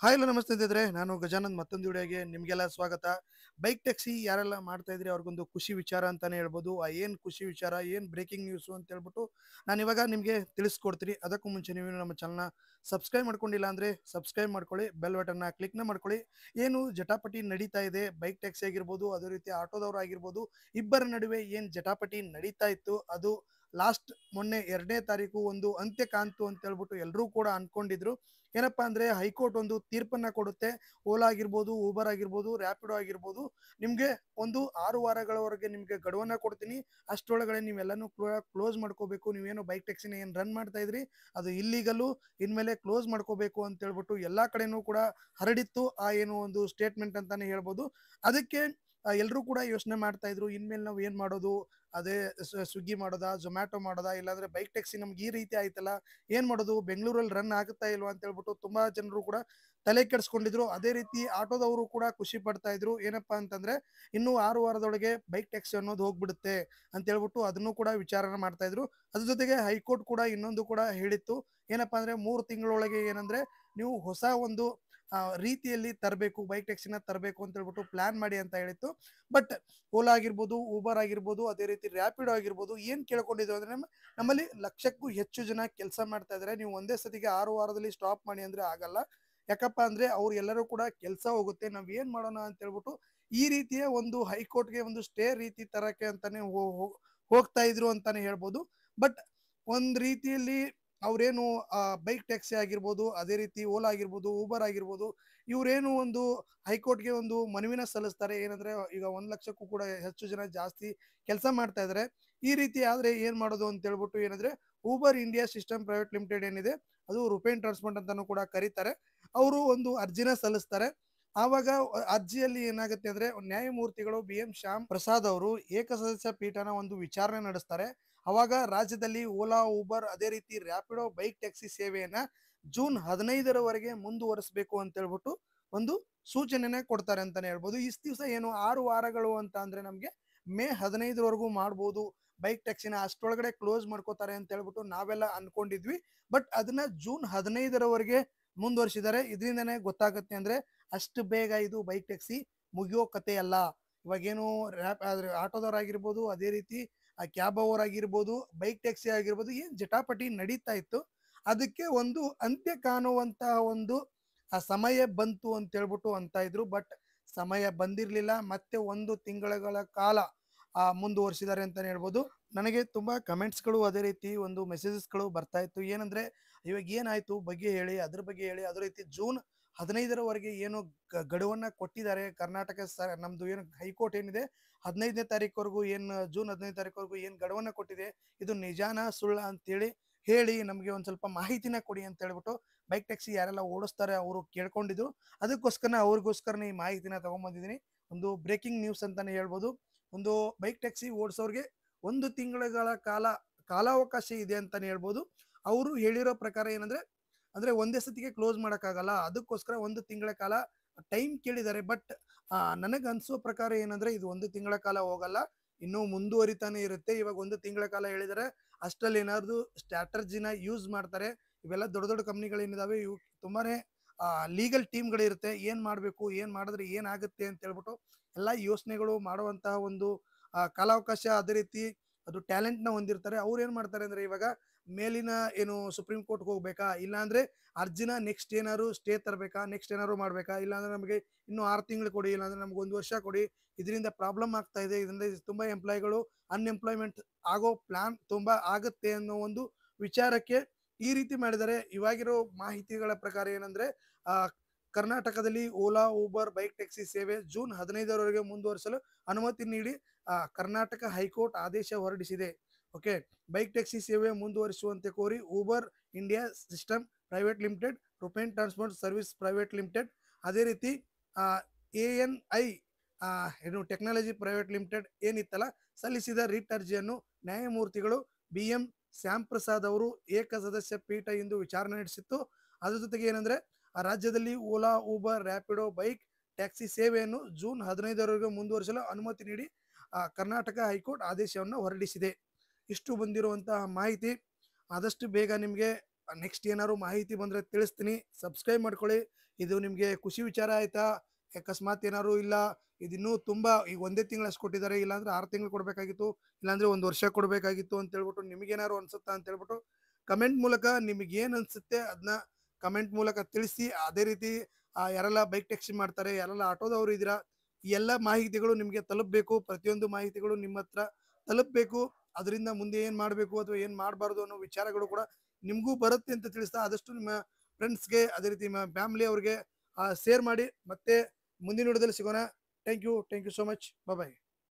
Hi hello ನಮಸ್ತೆ ಇದ್ದಿದ್ರೆ ನಾನು ಗಜಾನಂದ್ ಮತ್ತೊಂದು ವಿಡಿಯೋಗೆ ನಿಮಗೆಲ್ಲ ಸ್ವಾಗತ. ಬೈಕ್ ಟ್ಯಾಕ್ಸಿ ಯಾರೆಲ್ಲ ಮಾಡ್ತಾ ಇದ್ರಿ ಅವ್ರಿಗೊಂದು ಖುಷಿ ವಿಚಾರ ಅಂತಾನೆ ಹೇಳ್ಬೋದು. ಏನು ಖುಷಿ ವಿಚಾರ, ಏನು ಬ್ರೇಕಿಂಗ್ ನ್ಯೂಸು ಅಂತ ಹೇಳ್ಬಿಟ್ಟು ನಾನು ಇವಾಗ ನಿಮಗೆ ತಿಳಿಸ್ಕೊಡ್ತೀನಿ. ಅದಕ್ಕೂ ಮುಂಚೆ ನೀವು ನಮ್ಮ ಚಾನಲ್ನ ಸಬ್ಸ್ಕ್ರೈಬ್ ಮಾಡ್ಕೊಂಡಿಲ್ಲ ಅಂದರೆ ಸಬ್ಸ್ಕ್ರೈಬ್ ಮಾಡ್ಕೊಳ್ಳಿ, ಬೆಲ್ ಬಟನ್ನ ಕ್ಲಿಕ್ನ ಮಾಡ್ಕೊಳ್ಳಿ. ಏನು ಜಟಾಪಟಿ ನಡೀತಾ ಇದೆ, ಬೈಕ್ ಟ್ಯಾಕ್ಸಿ ಆಗಿರ್ಬೋದು, ಅದೇ ರೀತಿ ಆಟೋದವರು ಆಗಿರ್ಬೋದು, ಇಬ್ಬರ ನಡುವೆ ಏನು ಜಟಾಪಟಿ ನಡೀತಾ ಇತ್ತು ಅದು ಲಾಸ್ಟ್ ಮೊನ್ನೆ 2ನೇ ತಾರೀಕು ಒಂದು ಅಂತ್ಯ ಕಾಣ್ತು ಅಂತ ಹೇಳ್ಬಿಟ್ಟು ಎಲ್ಲರೂ ಕೂಡ ಅನ್ಕೊಂಡಿದ್ರು. ಏನಪ್ಪಾ ಅಂದ್ರೆ ಹೈಕೋರ್ಟ್ ಒಂದು ತೀರ್ಪನ್ನ ಕೊಡುತ್ತೆ. ಓಲಾ ಆಗಿರ್ಬೋದು, ಊಬರ್ ಆಗಿರ್ಬೋದು, ರ್ಯಾಪಿಡೋ ಆಗಿರ್ಬೋದು, ನಿಮ್ಗೆ ಒಂದು 6 ವಾರಗಳವರೆಗೆ ನಿಮ್ಗೆ ಗಡುವನ್ನ ಕೊಡ್ತೀನಿ. ಅಷ್ಟರೊಳಗಡೆ ನೀವೆಲ್ಲಾನು ಕ್ಲೋಸ್ ಮಾಡ್ಕೋಬೇಕು. ನೀವೇನು ಬೈಕ್ ಟ್ಯಾಕ್ಸಿನ ಏನ್ ರನ್ ಮಾಡ್ತಾ ಇದ್ರಿ ಅದು ಇಲ್ಲಿಗಲು, ಇನ್ಮೇಲೆ ಕ್ಲೋಸ್ ಮಾಡ್ಕೋಬೇಕು ಅಂತ ಹೇಳ್ಬಿಟ್ಟು ಎಲ್ಲಾ ಕಡೆನೂ ಕೂಡ ಹರಡಿತ್ತು ಆ ಏನು ಒಂದು ಸ್ಟೇಟ್ಮೆಂಟ್ ಅಂತಾನೆ ಹೇಳ್ಬೋದು. ಅದಕ್ಕೆ ಎಲ್ಲರೂ ಕೂಡ ಯೋಚನೆ ಮಾಡ್ತಾ ಇದ್ರು, ಇನ್ಮೇಲೆ ನಾವು ಏನ್ ಮಾಡೋದು, ಅದೇ ಸ್ವಿಗ್ಗಿ ಮಾಡೋದಾ, ಜೊಮ್ಯಾಟೊ ಮಾಡೋದಾ, ಇಲ್ಲಾಂದ್ರೆ ಬೈಕ್ ಟ್ಯಾಕ್ಸಿ ನಮ್ಗೆ ಈ ರೀತಿ ಆಯ್ತಲ್ಲ, ಏನ್ ಮಾಡೋದು, ಬೆಂಗಳೂರಲ್ಲಿ ರನ್ ಆಗುತ್ತಾ ಇಲ್ವಾ ಅಂತ ಹೇಳ್ಬಿಟ್ಟು ತುಂಬಾ ಜನರು ಕೂಡ ತಲೆ ಕೆಡಿಸ್ಕೊಂಡಿದ್ರು. ಅದೇ ರೀತಿ ಆಟೋದವರು ಕೂಡ ಖುಷಿ ಪಡ್ತಾ ಇದ್ರು. ಏನಪ್ಪಾ ಅಂತಂದ್ರೆ ಇನ್ನು 6 ವಾರದೊಳಗೆ ಬೈಕ್ ಟ್ಯಾಕ್ಸಿ ಅನ್ನೋದು ಹೋಗ್ಬಿಡುತ್ತೆ ಅಂತ ಹೇಳ್ಬಿಟ್ಟು ಅದನ್ನು ಕೂಡ ವಿಚಾರಣ ಮಾಡ್ತಾ ಇದ್ರು. ಅದ್ರ ಜೊತೆಗೆ ಹೈಕೋರ್ಟ್ ಕೂಡ ಇನ್ನೊಂದು ಕೂಡ ಹೇಳಿತ್ತು. ಏನಪ್ಪಾ ಅಂದ್ರೆ 3 ತಿಂಗಳೊಳಗೆ ಏನಂದ್ರೆ ನೀವು ಹೊಸ ಒಂದು ರೀತಿಯಲ್ಲಿ ತರಬೇಕು, ಬೈಕ್ ಟ್ಯಾಕ್ಸಿನ ತರಬೇಕು ಅಂತ ಹೇಳ್ಬಿಟ್ಟು ಪ್ಲಾನ್ ಮಾಡಿ ಅಂತ ಹೇಳಿತ್ತು. ಬಟ್ ಓಲಾ ಆಗಿರ್ಬೋದು, ಊಬರ್ ಆಗಿರ್ಬೋದು, ಅದೇ ರೀತಿ ರ್ಯಾಪಿಡೋ ಆಗಿರ್ಬೋದು, ಏನ್ ಕೇಳ್ಕೊಂಡಿದ್ರು ಅಂದ್ರೆ ನಮ್ಮಲ್ಲಿ ಲಕ್ಷಕ್ಕೂ ಹೆಚ್ಚು ಜನ ಕೆಲಸ ಮಾಡ್ತಾ ಇದಾರೆ. ನೀವು ಒಂದೇ ಸತಿಗೆ 6 ವಾರದಲ್ಲಿ ಸ್ಟಾಪ್ ಮಾಡಿ ಅಂದ್ರೆ ಆಗಲ್ಲ. ಯಾಕಪ್ಪ ಅಂದ್ರೆ ಅವ್ರು ಎಲ್ಲರೂ ಕೂಡ ಕೆಲಸ ಹೋಗುತ್ತೆ, ನಾವ್ ಏನ್ ಮಾಡೋಣ ಅಂತ ಹೇಳ್ಬಿಟ್ಟು ಈ ರೀತಿಯ ಒಂದು ಹೈಕೋರ್ಟ್ಗೆ ಒಂದು ಸ್ಟೇ ರೀತಿ ತರಕ್ಕೆ ಅಂತಾನೆ ಹೋಗ್ತಾ ಇದ್ರು ಅಂತಾನೆ ಹೇಳ್ಬೋದು. ಬಟ್ ಒಂದ್ ರೀತಿಯಲ್ಲಿ ಅವ್ರೇನು ಬೈಕ್ ಟ್ಯಾಕ್ಸಿ ಆಗಿರ್ಬೋದು, ಅದೇ ರೀತಿ ಓಲಾ ಆಗಿರ್ಬೋದು, ಊಬರ್ ಆಗಿರ್ಬೋದು, ಇವ್ರೇನು ಒಂದು ಹೈಕೋರ್ಟ್ಗೆ ಒಂದು ಮನವಿನ ಸಲ್ಲಿಸ್ತಾರೆ. ಏನಂದ್ರೆ ಈಗ 1 ಲಕ್ಷಕ್ಕೂ ಕೂಡ ಹೆಚ್ಚು ಜನ ಜಾಸ್ತಿ ಕೆಲಸ ಮಾಡ್ತಾ ಇದಾರೆ. ಈ ರೀತಿ ಆದ್ರೆ ಏನ್ ಮಾಡೋದು ಅಂತ ಹೇಳ್ಬಿಟ್ಟು ಏನಂದ್ರೆ Uber India system private limited ಏನಿದೆ, ಅದು ರುಪೇನ್ ಟ್ರಾನ್ಸ್ಪೋರ್ಟ್ ಅಂತಾನು ಕೂಡ ಕರೀತಾರೆ, ಅವರು ಒಂದು ಅರ್ಜಿನ ಸಲ್ಲಿಸ್ತಾರೆ. ಆವಾಗ ಅರ್ಜಿಯಲ್ಲಿ ಏನಾಗುತ್ತೆ ಅಂದ್ರೆ ನ್ಯಾಯಮೂರ್ತಿಗಳು BM ಶ್ಯಾಮ್ ಪ್ರಸಾದ್ ಅವರು ಏಕಸದಸ್ಯ ಪೀಠನ ಒಂದು ವಿಚಾರಣೆ ನಡೆಸ್ತಾರೆ. ಅವಾಗ ರಾಜ್ಯದಲ್ಲಿ ಓಲಾ, ಊಬರ್, ಅದೇ ರೀತಿ ರ್ಯಾಪಿಡೋ ಬೈಕ್ ಟ್ಯಾಕ್ಸಿ ಸೇವೆಯನ್ನ ಜೂನ್ 15ರವರೆಗೆ ಮುಂದುವರಿಸಬೇಕು ಅಂತ ಹೇಳ್ಬಿಟ್ಟು ಒಂದು ಸೂಚನೆನೆ ಕೊಡ್ತಾರೆ ಅಂತಾನೆ ಹೇಳ್ಬೋದು. ಇಷ್ಟ ದಿವಸ ಏನು 6 ವಾರಗಳು ಅಂತ ಅಂದ್ರೆ ನಮ್ಗೆ ಮೇ 15ರವರೆಗೂ ಮಾಡ್ಬೋದು ಬೈಕ್ ಟ್ಯಾಕ್ಸಿನ, ಅಷ್ಟೊಳಗಡೆ ಕ್ಲೋಸ್ ಮಾಡ್ಕೋತಾರೆ ಅಂತ ಹೇಳ್ಬಿಟ್ಟು ನಾವೆಲ್ಲ ಅನ್ಕೊಂಡಿದ್ವಿ. ಬಟ್ ಅದನ್ನ ಜೂನ್ 15ರವರೆಗೆ ಮುಂದುವರಿಸಿದ್ದಾರೆ. ಇದರಿಂದನೇ ಗೊತ್ತಾಗುತ್ತೆ ಅಂದ್ರೆ ಅಷ್ಟು ಬೇಗ ಇದು ಬೈಕ್ ಟ್ಯಾಕ್ಸಿ ಮುಗಿಯೋ ಕತೆ ಅಲ್ಲ. ಇವಾಗೇನು ಆಟೋದವರಾಗಿರ್ಬೋದು, ಅದೇ ರೀತಿ ಕ್ಯಾಬ್ ಅವರಾಗಿರ್ಬೋದು, ಬೈಕ್ ಟ್ಯಾಕ್ಸಿ ಆಗಿರ್ಬೋದು, ಏನ್ ಜಟಾಪಟಿ ನಡೀತಾ ಇತ್ತು ಅದಕ್ಕೆ ಒಂದು ಅಂತ್ಯ ಕಾಣುವಂತಹ ಒಂದು ಸಮಯ ಬಂತು ಅಂತ ಹೇಳ್ಬಿಟ್ಟು ಅಂತ ಇದ್ರು. ಬಟ್ ಸಮಯ ಬಂದಿರ್ಲಿಲ್ಲ, ಮತ್ತೆ 1 ತಿಂಗಳ ಕಾಲ ಮುಂದುವರಿಸಿದ್ದಾರೆ ಅಂತಾನೆ ಹೇಳ್ಬೋದು. ನನಗೆ ತುಂಬಾ ಕಮೆಂಟ್ಸ್ಗಳು ಅದೇ ರೀತಿ ಒಂದು ಮೆಸೇಜಸ್ಗಳು ಬರ್ತಾ ಇತ್ತು. ಏನಂದ್ರೆ ಇವಾಗ ಏನಾಯ್ತು ಬಗ್ಗೆ ಹೇಳಿ, ಅದ್ರ ಬಗ್ಗೆ ಹೇಳಿ. ಅದೇ ರೀತಿ ಜೂನ್ 15ರವರೆಗೆ ಏನು ಗಡುವನ್ನ ಕೊಟ್ಟಿದ್ದಾರೆ ಕರ್ನಾಟಕ ನಮ್ದು ಏನು ಹೈಕೋರ್ಟ್ ಏನಿದೆ, 15ನೇ ತಾರೀಕುವರೆಗೂ ಏನು ಜೂನ್ 15ನೇ ತಾರೀಕುವರೆಗೂ ಏನ್ ಗಡುವನ್ನ ಕೊಟ್ಟಿದೆ, ಇದು ನಿಜಾನ ಸುಳ್ಳ ಅಂತೇಳಿ ಹೇಳಿ ನಮಗೆ ಒಂದ್ ಸ್ವಲ್ಪ ಮಾಹಿತಿನ ಕೊಡಿ ಅಂತ ಹೇಳ್ಬಿಟ್ಟು ಬೈಕ್ ಟ್ಯಾಕ್ಸಿ ಯಾರೆಲ್ಲ ಓಡಿಸ್ತಾರೆ ಅವರು ಕೇಳ್ಕೊಂಡಿದ್ರು. ಅದಕ್ಕೋಸ್ಕರ ಅವ್ರಿಗೋಸ್ಕರನೇ ಈ ಮಾಹಿತಿನ ತಗೊಂಡ್ಬಂದಿದ್ದೀನಿ. ಒಂದು ಬ್ರೇಕಿಂಗ್ ನ್ಯೂಸ್ ಅಂತಾನೆ ಹೇಳ್ಬೋದು. ಒಂದು ಬೈಕ್ ಟ್ಯಾಕ್ಸಿ ಓಡಿಸೋರ್ಗೆ 1 ತಿಂಗಳ ಕಾಲಾವಕಾಶ ಇದೆ ಅಂತಾನೆ ಹೇಳ್ಬೋದು. ಅವರು ಹೇಳಿರೋ ಪ್ರಕಾರ ಏನಂದ್ರೆ ಅಂದ್ರೆ ಒಂದೇ ಸತಿಗೆ ಕ್ಲೋಸ್ ಮಾಡಕ್ಕಾಗಲ್ಲ, ಅದಕ್ಕೋಸ್ಕರ 1 ತಿಂಗಳ ಕಾಲ ಟೈಮ್ ಕೇಳಿದ್ದಾರೆ. ಬಟ್ ನನಗೆ ಅನ್ಸೋ ಪ್ರಕಾರ ಏನಂದ್ರೆ ಇದು 1 ತಿಂಗಳ ಕಾಲ ಹೋಗಲ್ಲ, ಇನ್ನೂ ಮುಂದುವರಿತಾನೆ ಇರುತ್ತೆ. ಇವಾಗ 1 ತಿಂಗಳ ಕಾಲ ಹೇಳಿದರೆ ಅಷ್ಟರಲ್ಲಿ ಏನಾದ್ರು ಸ್ಟ್ರಾಟರ್ಜಿನ ಯೂಸ್ ಮಾಡ್ತಾರೆ. ಇವೆಲ್ಲ ದೊಡ್ಡ ದೊಡ್ಡ ಕಂಪ್ನಿಗಳೇನಿದಾವೆ ಇವು ತುಂಬಾನೇ ಲೀಗಲ್ ಟೀಮ್ಗಳಿರುತ್ತೆ. ಏನ್ ಮಾಡ್ಬೇಕು, ಏನ್ ಮಾಡಿದ್ರೆ ಏನಾಗುತ್ತೆ ಅಂತ ಹೇಳ್ಬಿಟ್ಟು ಎಲ್ಲಾ ಯೋಚನೆಗಳು ಮಾಡುವಂತಹ ಒಂದು ಕಾಲಾವಕಾಶ, ಅದೇ ರೀತಿ ಅದು ಟ್ಯಾಲೆಂಟ್ ನ ಹೊಂದಿರ್ತಾರೆ. ಅವ್ರು ಏನ್ ಮಾಡ್ತಾರೆ ಅಂದ್ರೆ ಇವಾಗ ಮೇಲಿನ ಏನು ಸುಪ್ರೀಂ ಕೋರ್ಟ್ ಹೋಗ್ಬೇಕಾ, ಇಲ್ಲ ಅಂದ್ರೆ ಅರ್ಜಿನ ನೆಕ್ಸ್ಟ್ ಏನಾದ್ರು ಸ್ಟೇ ತರಬೇಕಾ, ನೆಕ್ಸ್ಟ್ ಏನಾದ್ರು ಮಾಡ್ಬೇಕಾ, ಇಲ್ಲ ಅಂದ್ರೆ ನಮಗೆ ಇನ್ನು 6 ತಿಂಗಳು ಕೊಡಿ, ಇಲ್ಲಾಂದ್ರೆ ನಮ್ಗೆ 1 ವರ್ಷ ಕೊಡಿ, ಇದರಿಂದ ಪ್ರಾಬ್ಲಮ್ ಆಗ್ತಾ ಇದೆ, ಇದರಿಂದ ತುಂಬಾ ಎಂಪ್ಲಾಯ್ಗಳು ಅನ್ಎಂಪ್ಲಾಯ್ಮೆಂಟ್ ಆಗೋ ಪ್ಲಾನ್ ತುಂಬಾ ಆಗುತ್ತೆ ಅನ್ನೋ ಒಂದು ವಿಚಾರಕ್ಕೆ ಈ ರೀತಿ ಮಾಡಿದ್ದಾರೆ. ಇವಾಗಿರೋ ಮಾಹಿತಿಗಳ ಪ್ರಕಾರ ಏನಂದ್ರೆ ಆ ಕರ್ನಾಟಕದಲ್ಲಿ ಓಲಾ, ಊಬರ್, ಬೈಕ್ ಟ್ಯಾಕ್ಸಿ ಸೇವೆ ಜೂನ್ 15ರವರೆಗೆ ಮುಂದುವರಿಸಲು ಅನುಮತಿ ನೀಡಿ ಕರ್ನಾಟಕ ಹೈಕೋರ್ಟ್ ಆದೇಶ ಹೊರಡಿಸಿದೆ. ಓಕೆ, ಬೈಕ್ ಟ್ಯಾಕ್ಸಿ ಸೇವೆ ಮುಂದುವರಿಸುವಂತೆ ಕೋರಿ Uber India system private limited, Rupen transport service private limited, ಅದೇ ರೀತಿ ANI ಏನು ಟೆಕ್ನಾಲಜಿ ಪ್ರೈವೇಟ್ ಲಿಮಿಟೆಡ್ ಏನಿತ್ತಲ್ಲ ಸಲ್ಲಿಸಿದ ರಿಟ್ ಅರ್ಜಿಯನ್ನು ನ್ಯಾಯಮೂರ್ತಿಗಳು BM ಶ್ಯಾಮ್ ಪ್ರಸಾದ್ ಅವರು ಏಕಸದಸ್ಯ ಪೀಠ ಇಂದು ವಿಚಾರಣೆ ನಡೆಸಿತ್ತು. ಅದ್ರ ಜೊತೆಗೆ ಏನಂದ್ರೆ ರಾಜ್ಯದಲ್ಲಿ Ola, Uber, Rapido bike taxi ಸೇವೆಯನ್ನು ಜೂನ್ 15ರವರೆಗೆ ಮುಂದುವರಿಸಲು ಅನುಮತಿ ನೀಡಿ ಕರ್ನಾಟಕ ಹೈಕೋರ್ಟ್ ಆದೇಶವನ್ನು ಹೊರಡಿಸಿದೆ. ಇಷ್ಟು ಬಂದಿರುವಂತಹ ಮಾಹಿತಿ. ಆದಷ್ಟು ಬೇಗ ನಿಮಗೆ ನೆಕ್ಸ್ಟ್ ಏನಾದ್ರು ಮಾಹಿತಿ ಬಂದ್ರೆ ತಿಳಿಸ್ತೀನಿ. ಸಬ್ಸ್ಕ್ರೈಬ್ ಮಾಡ್ಕೊಳ್ಳಿ. ಇದು ನಿಮಗೆ ಖುಷಿ ವಿಚಾರ ಆಯ್ತಾ? ಅಕಸ್ಮಾತ್ ಏನಾದ್ರು ಇಲ್ಲ ಇದಿನ್ನೂ ತುಂಬಾ ಈಗ ಒಂದೇ ತಿಂಗಳಷ್ಟು ಕೊಟ್ಟಿದ್ದಾರೆ, ಇಲ್ಲಾಂದ್ರೆ 6 ತಿಂಗಳು ಕೊಡಬೇಕಾಗಿತ್ತು, ಇಲ್ಲಾಂದ್ರೆ 1 ವರ್ಷ ಕೊಡಬೇಕಾಗಿತ್ತು ಅಂತ ಹೇಳ್ಬಿಟ್ಟು ನಿಮಗೇನಾದ್ರು ಅನ್ಸುತ್ತಾ ಅಂತ ಹೇಳ್ಬಿಟ್ಟು ಕಮೆಂಟ್ ಮೂಲಕ ನಿಮಗೆ ಏನು ಅನ್ಸುತ್ತೆ ಅದನ್ನ ಕಮೆಂಟ್ ಮೂಲಕ ತಿಳಿಸಿ. ಅದೇ ರೀತಿ ಯಾರೆಲ್ಲ ಬೈಕ್ ಟ್ಯಾಕ್ಸಿ ಮಾಡ್ತಾರೆ, ಯಾರೆಲ್ಲ ಆಟೋದವರು ಇದ್ದೀರಾ, ಈ ಎಲ್ಲ ಮಾಹಿತಿಗಳು ನಿಮಗೆ ತಲುಪಬೇಕು. ಪ್ರತಿಯೊಂದು ಮಾಹಿತಿಗಳು ನಿಮ್ಮ ಹತ್ರ ತಲುಪಬೇಕು. ಅದರಿಂದ ಮುಂದೆ ಏನು ಮಾಡಬೇಕು ಅಥವಾ ಏನು ಮಾಡಬಾರ್ದು ಅನ್ನೋ ವಿಚಾರಗಳು ಕೂಡ ನಿಮಗೂ ಬರುತ್ತೆ ಅಂತ ತಿಳಿಸ್ತಾ ಆದಷ್ಟು ನಿಮ್ಮ ಫ್ರೆಂಡ್ಸ್ಗೆ ಅದೇ ರೀತಿ ನಿಮ್ಮ ಫ್ಯಾಮಿಲಿ ಅವ್ರಿಗೆ ಶೇರ್ ಮಾಡಿ. ಮತ್ತೆ ಮುಂದಿನ ವಿಡಿಯೋದಲ್ಲಿ ಸಿಗೋಣ. Thank you so much. Bye.